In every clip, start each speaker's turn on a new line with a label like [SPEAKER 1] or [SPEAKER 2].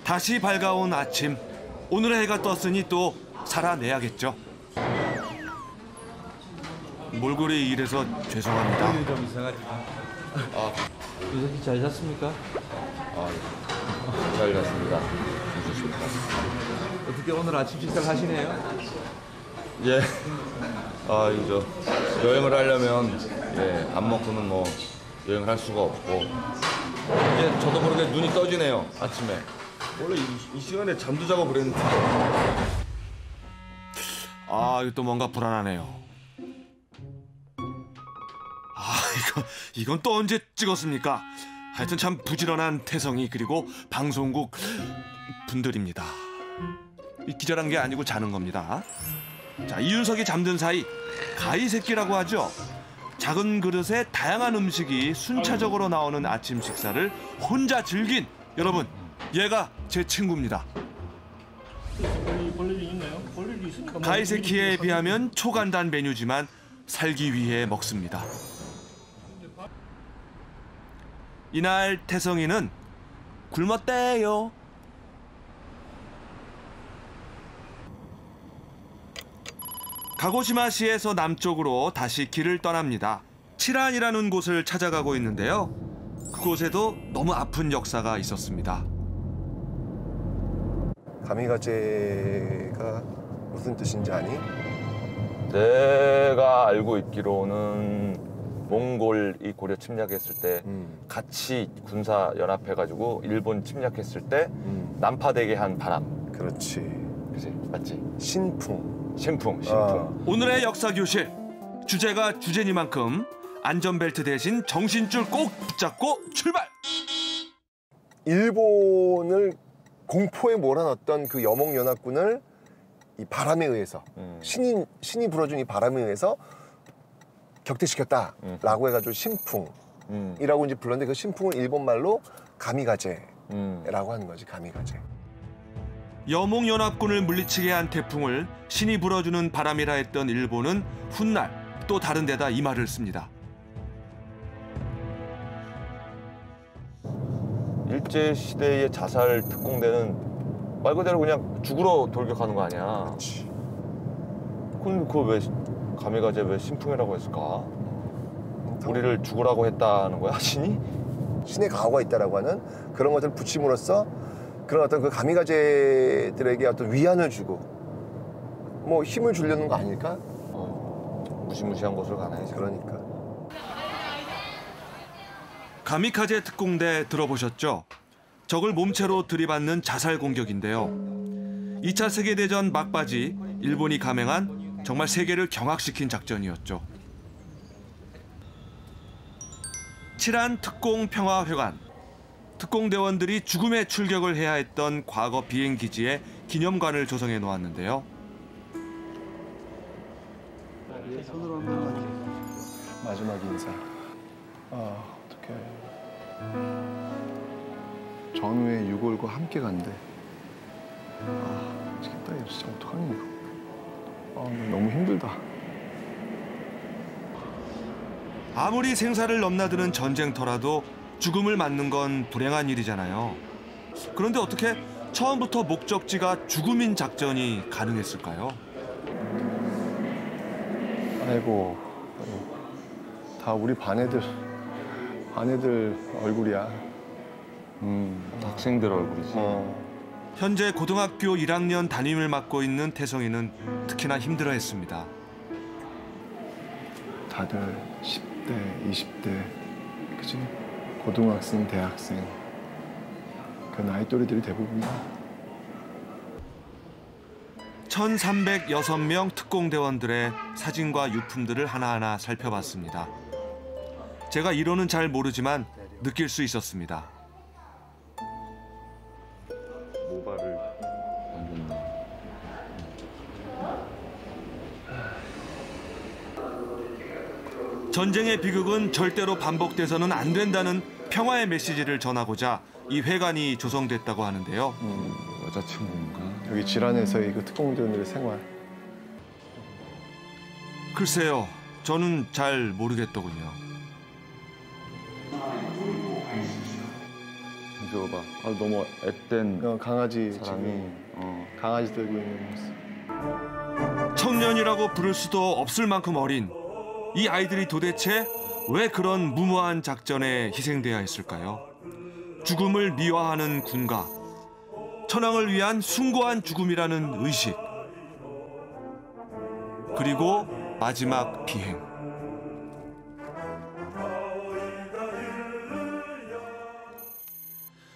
[SPEAKER 1] 다시 밝아온 아침. 오늘의 해가 떴으니 또 살아내야겠죠. 몰골이 일해서 죄송합니다.
[SPEAKER 2] 좀 이상하지만. 유석이 잘 잤습니까?
[SPEAKER 3] 잘 잤습니다. 좋습니다.
[SPEAKER 2] 어떻게 오늘 아침 식사를 하시네요?
[SPEAKER 3] 예. 이제 여행을 하려면 안 먹고는 뭐 여행을 할 수가 없고 이제 저도 모르게 눈이 떠지네요. 아침에. 원래 이 시간에 잠도 자고 그랬는데.
[SPEAKER 1] 이거 또 뭔가 불안하네요. 이건 또 언제 찍었습니까? 하여튼 참 부지런한 태성이 그리고 방송국 분들입니다. 기절한 게 아니고 자는 겁니다. 자, 이윤석이 잠든 사이 가희새끼라고 하죠. 작은 그릇에 다양한 음식이 순차적으로 나오는 아침 식사를 혼자 즐긴 여러분, 얘가 제 친구입니다. 가희새끼에 비하면 초간단 메뉴지만 살기 위해 먹습니다. 이날 태성이는 굶었대요. 가고시마시에서 남쪽으로 다시 길을 떠납니다. 칠안이라는 곳을 찾아가고 있는데요. 그곳에도 너무 아픈 역사가 있었습니다.
[SPEAKER 4] 가미가제가 무슨 뜻인지 아니?
[SPEAKER 3] 내가 알고 있기로는 몽골이 고려 침략했을 때 같이 군사 연합해가지고 일본 침략했을 때 난파되게 한 바람.
[SPEAKER 4] 그렇지.
[SPEAKER 3] 그치? 맞지?
[SPEAKER 4] 신풍.
[SPEAKER 3] 신풍.
[SPEAKER 1] 오늘의 역사 교실 주제가 주제니만큼 안전벨트 대신 정신줄 꼭 붙잡고 출발.
[SPEAKER 4] 일본을 공포에 몰아넣었던 그 여몽연합군을 이 바람에 의해서 신이 불어준 이 바람에 의해서 격퇴시켰다라고 해가지고 신풍이라고 이제 불렀는데 그 신풍을 일본 말로 가미가제라고 하는 거지. 가미가제.
[SPEAKER 1] 여몽연합군을 물리치게 한 태풍을 신이 불어주는 바람이라 했던 일본은 훗날 또 다른 데다 이 말을 씁니다.
[SPEAKER 3] 일제시대의 자살 특공대는 말 그대로 그냥 죽으러 돌격하는 거 아니야.
[SPEAKER 4] 그렇지.
[SPEAKER 3] 그럼 그거 왜 가미가제 왜 신풍이라고 했을까? 우리를 죽으라고 했다는 거야, 신이?
[SPEAKER 4] 신의 가호가 있다라고 하는 그런 것들을 붙임으로써 그런 어떤 그 가미가제들에게 어떤 위안을 주고 뭐 힘을 주려는 거 아닐까?
[SPEAKER 3] 무시무시한 곳을 가네.
[SPEAKER 4] 그러니까.
[SPEAKER 1] 가미카제 특공대 들어보셨죠? 적을 몸체로 들이받는 자살 공격인데요. 2차 세계대전 막바지 일본이 감행한 정말 세계를 경악시킨 작전이었죠. 칠안 특공평화회관. 특공대원들이 죽음의 출격을 해야 했던 과거 비행기지에 기념관을 조성해 놓았는데요.
[SPEAKER 4] 손으로 한번 마지막 인사. 어떡해. 전우의 유골과 함께 간대. 미치겠다. 이거 진짜 어떡하니 이거. 너무 힘들다.
[SPEAKER 1] 아무리 생사를 넘나드는 전쟁터라도 죽음을 맞는 건 불행한 일이잖아요. 그런데 어떻게 처음부터 목적지가 죽음인 작전이 가능했을까요?
[SPEAKER 4] 아이고, 다 우리 반 애들 얼굴이야.
[SPEAKER 3] 학생들 얼굴이지.
[SPEAKER 1] 현재 고등학교 1학년 담임을 맡고 있는 태성이는 특히나 힘들어했습니다.
[SPEAKER 4] 다들 10대, 20대, 그치? 고등학생, 대학생. 그 나이 또래들이 대부분이야.
[SPEAKER 1] 1,306명 특공대원들의 사진과 유품들을 하나하나 살펴봤습니다. 제가 이론은 잘 모르지만 느낄 수 있었습니다.
[SPEAKER 3] 모발을 만졌나.
[SPEAKER 1] 전쟁의 비극은 절대로 반복돼서는 안 된다는 평화의 메시지를 전하고자 이 회관이 조성됐다고 하는데요.
[SPEAKER 3] 여자친구인가?
[SPEAKER 4] 여기 질안에서의 그 특공대원들의 생활.
[SPEAKER 1] 글쎄요, 저는 잘 모르겠더군요.
[SPEAKER 3] 줘봐. 아, 너무 앳된
[SPEAKER 4] 강아지
[SPEAKER 3] 사람이.
[SPEAKER 4] 지금 강아지 들고 있는 모습.
[SPEAKER 1] 청년이라고 부를 수도 없을 만큼 어린 이 아이들이 도대체 왜 그런 무모한 작전에 희생돼야 했을까요? 죽음을 미화하는 군가, 천황을 위한 숭고한 죽음이라는 의식, 그리고 마지막 비행.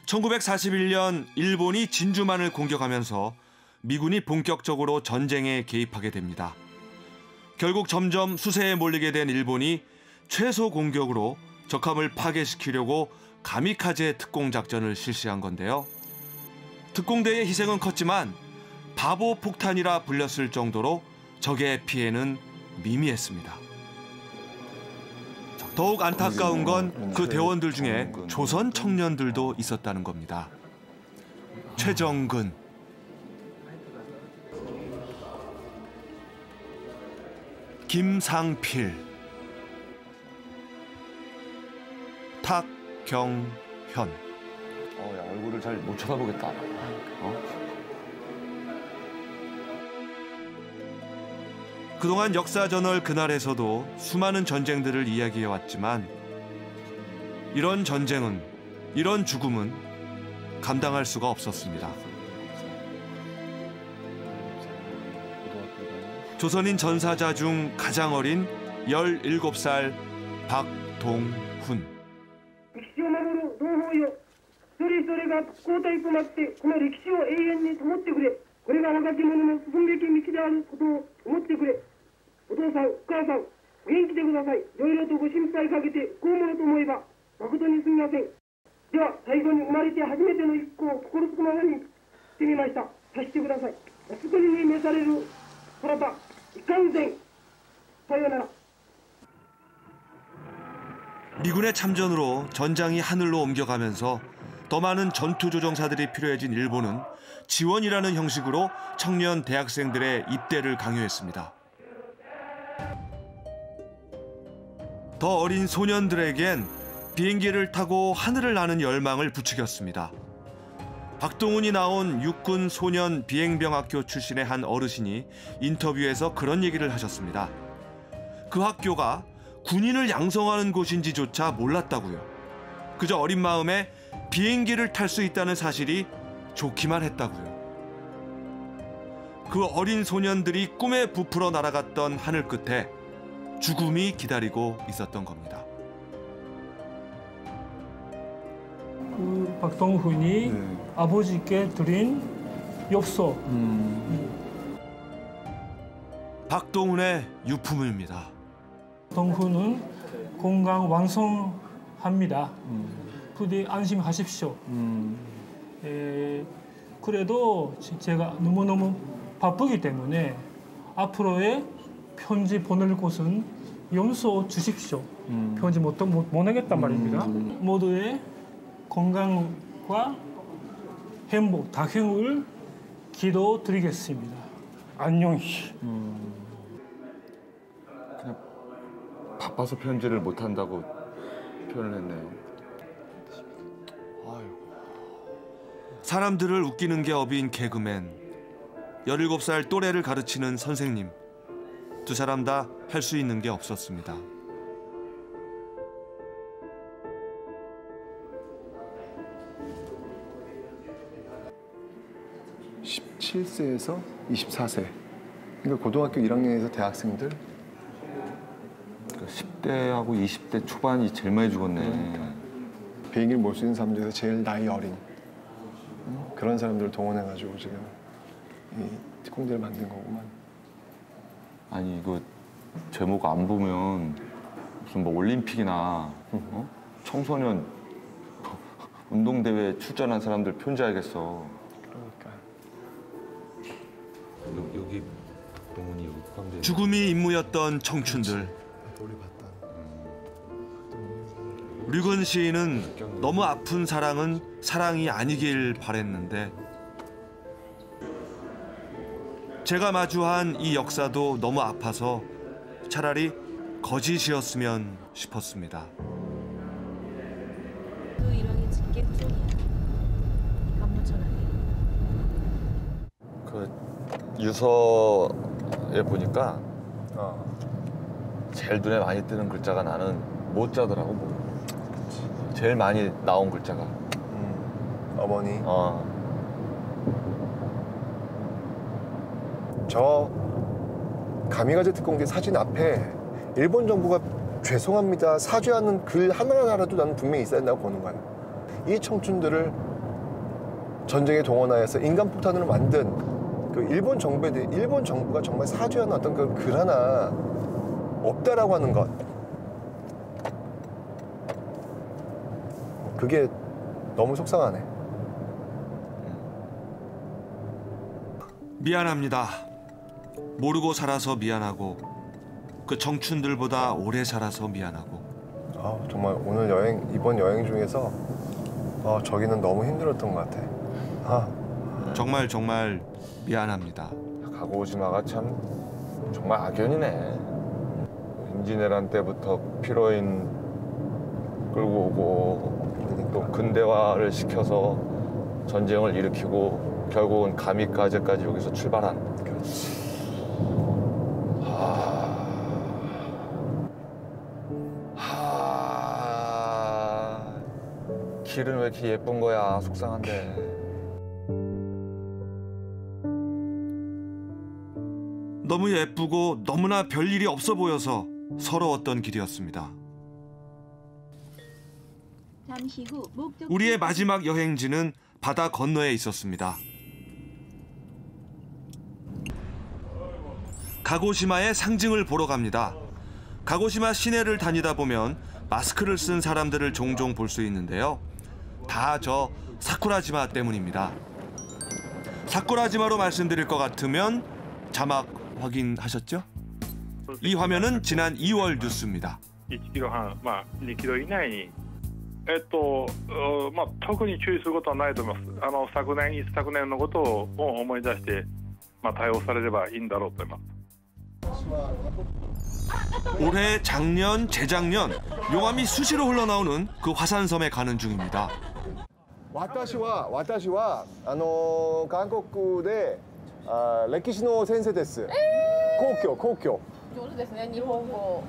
[SPEAKER 1] (1941년) 일본이 진주만을 공격하면서 미군이 본격적으로 전쟁에 개입하게 됩니다. 결국 점점 수세에 몰리게 된 일본이 최소 공격으로 적함을 파괴시키려고 가미카제 특공 작전을 실시한 건데요. 특공대의 희생은 컸지만 바보 폭탄이라 불렸을 정도로 적의 피해는 미미했습니다. 더욱 안타까운 건 그 대원들 중에 조선 청년들도 있었다는 겁니다. 최정근, 김상필, 탁경현.
[SPEAKER 3] 야, 얼굴을 잘 못 쳐다보겠다.
[SPEAKER 1] 그동안 역사저널 그날에서도 수많은 전쟁들을 이야기해왔지만 이런 전쟁은, 이런 죽음은 감당할 수가 없었습니다. 조선인 전사자 중 가장 어린 17살 박동훈.
[SPEAKER 5] 歴史を守る同胞よ、一人一人が交代となってこの歴史を永遠に保ってくれ。これが若き者の進むべき道であることを思ってくれ。お父さん、お母さん、お元気でください。いろいろとご心配かけてこうものと思えば誠にすみません。では最後に生まれて初めての一個を心つくままにしてみました。さしてください。お作りに召されるそなた、いかんせん。さようなら。
[SPEAKER 1] 미군의 참전으로 전장이 하늘로 옮겨가면서 더 많은 전투조종사들이 필요해진 일본은 지원이라는 형식으로 청년 대학생들의 입대를 강요했습니다. 더 어린 소년들에겐 비행기를 타고 하늘을 나는 열망을 부추겼습니다. 박동훈이 나온 육군 소년 비행병학교 출신의 한 어르신이 인터뷰에서 그런 얘기를 하셨습니다. 그 학교가 군인을 양성하는 곳인지조차 몰랐다고요. 그저 어린 마음에 비행기를 탈 수 있다는 사실이 좋기만 했다고요. 그 어린 소년들이 꿈에 부풀어 날아갔던 하늘 끝에 죽음이 기다리고 있었던 겁니다.
[SPEAKER 6] 그 박동훈이 아버지께 드린 엽서.
[SPEAKER 1] 박동훈의 유품입니다.
[SPEAKER 6] 동훈은 건강 왕성합니다. 부디 안심하십시오. 그래도 제가 너무너무 바쁘기 때문에 앞으로의 편지 보낼 곳은 용서 주십시오. 편지 못 보내겠단 말입니다. 모두의 건강과 행복, 다행을 기도드리겠습니다. 안녕히.
[SPEAKER 3] 바빠서 편지를 못 한다고 표현을 했네요.
[SPEAKER 1] 사람들을 웃기는 게 업인 개그맨, 17살 또래를 가르치는 선생님, 두 사람 다 할 수 있는 게 없었습니다.
[SPEAKER 4] (17세에서 24세) 그러니까 고등학교 1학년에서 대학생들
[SPEAKER 3] 10대하고 20대 초반이 제일 많이 죽었네.
[SPEAKER 4] 비행기를 몰 수 있는 사람 중에서 제일 나이 어린 그런 사람들을 동원해가지고 지금 이 특공대를 만든 거구만.
[SPEAKER 3] 아니 이거 제목 안 보면 무슨 뭐 올림픽이나 청소년 운동대회에 출전한 사람들 편지 알겠어.
[SPEAKER 4] 그러니까
[SPEAKER 3] 여기 동훈이 여기 포함돼.
[SPEAKER 1] 죽음이 임무였던 청춘들. 류근 시인은 너무 아픈 사랑은 사랑이 아니길 바랬는데 제가 마주한 이 역사도 너무 아파서 차라리 거짓이었으면 싶었습니다.
[SPEAKER 7] 그 일원이 짙게 후손이야.
[SPEAKER 3] 유서에 보니까 제일 눈에 많이 뜨는 글자가 나는 모자더라고. 뭐. 제일 많이 나온 글자가.
[SPEAKER 4] 어머니. 저 가미가제 특공대 사진 앞에 일본 정부가 죄송합니다 사죄하는 글 하나라도 나는 분명히 있어야 된다고 보는 거야. 이 청춘들을 전쟁에 동원하여서 인간폭탄으로 만든 그 일본 정부가 정말 사죄하는 어떤 그 글 하나 없다라고 하는 것. 그게 너무 속상하네.
[SPEAKER 1] 미안합니다. 모르고 살아서 미안하고 그 청춘들보다 오래 살아서 미안하고.
[SPEAKER 4] 정말 오늘 이번 여행 중에서 저기는 너무 힘들었던 것 같아.
[SPEAKER 1] 정말 미안합니다.
[SPEAKER 3] 가고시마가 참 정말 악연이네. 임진왜란 때부터 피로인 끌고 오고 또 근대화를 시켜서 전쟁을 일으키고 결국은 가미카제까지 여기서 출발한. 길은 왜 이렇게 예쁜 거야. 속상한데.
[SPEAKER 1] 너무 예쁘고 너무나 별일이 없어 보여서 서러웠던 길이었습니다. 우리의 마지막 여행지는 바다 건너에 있었습니다. 가고시마의 상징을 보러 갑니다. 가고시마 시내를 다니다 보면 마스크를 쓴 사람들을 종종 볼 수 있는데요. 다 저 사쿠라지마 때문입니다. 사쿠라지마로 말씀드릴 것 같으면 자막 확인하셨죠? 이 화면은 지난 2월 뉴스입니다.
[SPEAKER 7] 1キロ半、2キロ以内に、特に注意することはないと思います。昨年のことを思い出して、対応されればいいんだろうと思います。
[SPEAKER 1] 올해, 작년, 재작년 용암이 수시로 흘러나오는 그 화산섬에 가는 중입니다.
[SPEAKER 4] 私は韓国で歴史の先生です。皇居。
[SPEAKER 8] 上手ですね、日本語。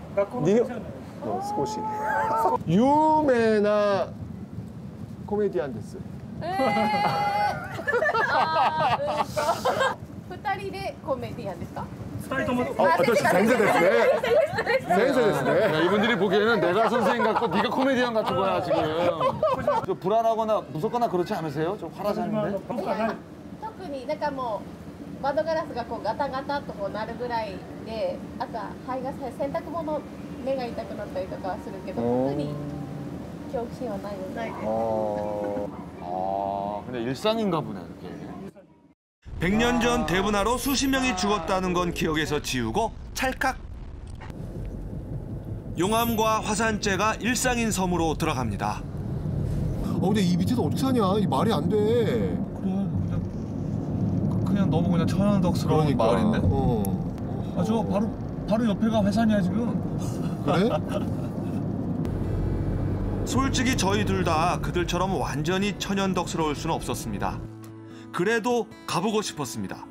[SPEAKER 4] 少し。有名なコメディアンです。
[SPEAKER 8] 2人でコメディアンですか？
[SPEAKER 6] 2人とも
[SPEAKER 4] 私先生ですね。先生ですね。
[SPEAKER 3] 야, 이분들이 보기에는 내가 선생님 같고 네가 코미디언 같은 거야 지금. 좀 불안하거나 무섭거나 그렇지 않으세요? 좀 화나셨는데?
[SPEAKER 8] 特になんかもう窓ガラスがこうガタガタとこうなるぐらいで、あとは肺が洗濯物目が痛くなったりとかはするけど、特に恐怖心はないので。ないです。
[SPEAKER 3] 그냥 일상인가 보네 이렇게.
[SPEAKER 1] 100년 전 대분화로 수십 명이 죽었다는 건 기억에서 지우고 찰칵. 용암과 화산재가 일상인 섬으로 들어갑니다.
[SPEAKER 4] 근데 이 밑에서 어떻게 사냐? 이 말이 안 돼.
[SPEAKER 3] 그냥 너무 그냥 천연덕스러운 마을인데? 저 바로 옆에가 회산이야 지금.
[SPEAKER 4] 그래?
[SPEAKER 1] 솔직히 저희 둘 다 그들처럼 완전히 천연덕스러울 수는 없었습니다. 그래도 가보고 싶었습니다.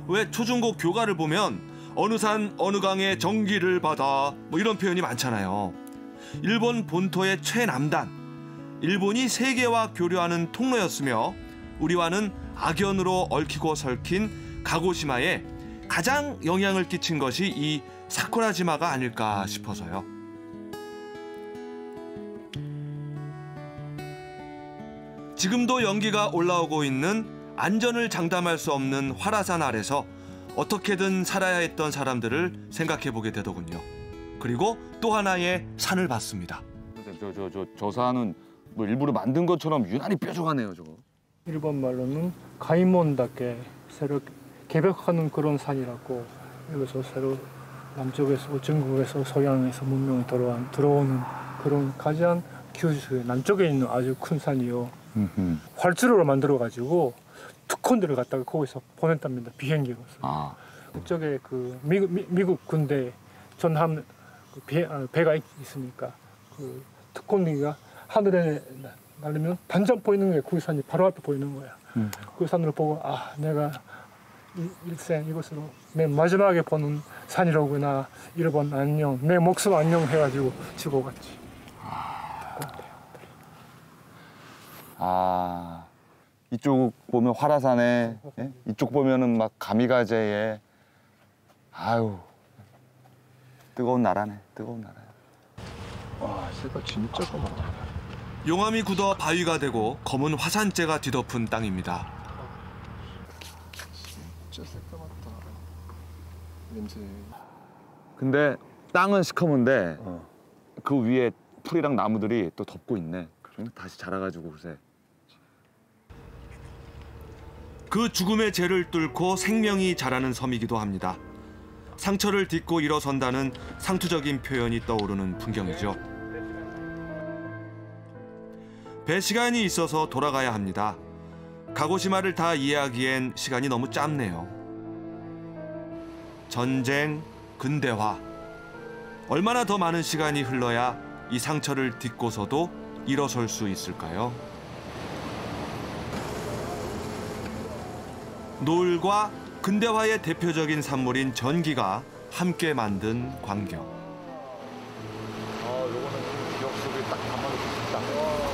[SPEAKER 1] 왜 초중고 교과를 보면 어느 산 어느 강에 정기를 받아 뭐 이런 표현이 많잖아요. 일본 본토의 최남단, 일본이 세계와 교류하는 통로였으며 우리와는 악연으로 얽히고 설킨 가고시마에 가장 영향을 끼친 것이 이 사쿠라지마가 아닐까 싶어서요. 지금도 연기가 올라오고 있는 안전을 장담할 수 없는 활화산 아래서 어떻게든 살아야 했던 사람들을 생각해 보게 되더군요. 그리고 또 하나의 산을 봤습니다.
[SPEAKER 3] 저 산은 뭐 일부러 만든 것처럼 유난히 뾰족하네요, 저거.
[SPEAKER 6] 일본 말로는 가이몬다케 새로 개벽하는 그런 산이라고. 여기서 새로 남쪽에서 중국에서 서양에서 문명이 들어오는 그런 가장 규슈 남쪽에 있는 아주 큰 산이요. 활주로를 만들어 가지고 특권들을 갖다가 거기서 보냈답니다. 비행기로서. 그쪽에 그 미국 군대 전함 배가 있으니까 그 특권기가 하늘에 날리면 반점 보이는 게 그 산이 바로 앞에 보이는 거야. 그 산을 보고 내가 일생 이것으로 맨 마지막에 보는 산이로구나. 일본 안녕, 내 목숨 안녕 해가지고 죽어갔지.
[SPEAKER 3] 아, 이쪽 보면 화라산에, 예? 이쪽 보면은 막 가미가제에, 아유, 뜨거운 나라네, 뜨거운 나라야.
[SPEAKER 4] 와, 새가 진짜 검다.
[SPEAKER 1] 용암이 굳어 바위가 되고 검은 화산재가 뒤덮은 땅입니다.
[SPEAKER 4] 진짜 새까맣다. 냄새.
[SPEAKER 3] 근데 땅은 시커먼데
[SPEAKER 4] 어.
[SPEAKER 3] 그 위에 풀이랑 나무들이 또 덮고 있네. 다시 자라가지고 그새.
[SPEAKER 1] 그 죽음의 죄를 뚫고 생명이 자라는 섬이기도 합니다. 상처를 딛고 일어선다는 상투적인 표현이 떠오르는 풍경이죠. 배 시간이 있어서 돌아가야 합니다. 가고시마를 다 이해하기엔 시간이 너무 짧네요. 전쟁, 근대화. 얼마나 더 많은 시간이 흘러야 이 상처를 딛고서도 일어설 수 있을까요? 노을과 근대화의 대표적인 산물인 전기가 함께 만든 광경.
[SPEAKER 3] 요거는 기억 속에 딱 담아놓고 싶다.